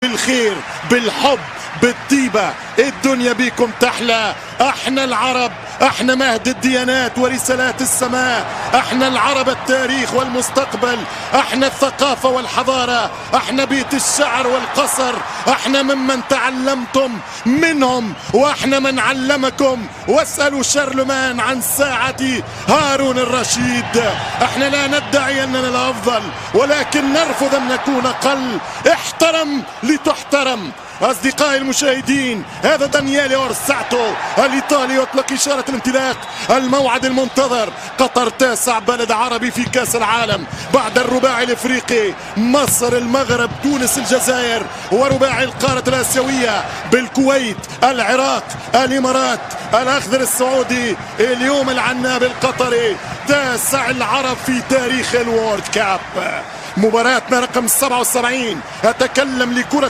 بالخير بالحب بالطيبة، الدنيا بيكم تحلى. احنا العرب، احنا مهد الديانات ورسالات السماء، احنا العرب التاريخ والمستقبل، احنا الثقافة والحضارة، احنا بيت الشعر والقصر، احنا ممن تعلمتم منهم واحنا من علمكم. واسألوا شارلمان عن ساعة هارون الرشيد. احنا لا ندعي اننا الافضل ولكن نرفض ان نكون اقل. احترم لتحترم. أصدقائي المشاهدين، هذا دانييلي أورساتو الإيطالي يطلق إشارة الانطلاق. الموعد المنتظر، قطر 9 بلد عربي في كأس العالم بعد الرباعي الإفريقي، مصر المغرب تونس الجزائر، ورباعي القارة الآسيوية بالكويت العراق الإمارات الأخضر السعودي. اليوم العناب القطري 9 العرب في تاريخ الوورد كاب. مباراتنا رقم 77. أتكلم لكرة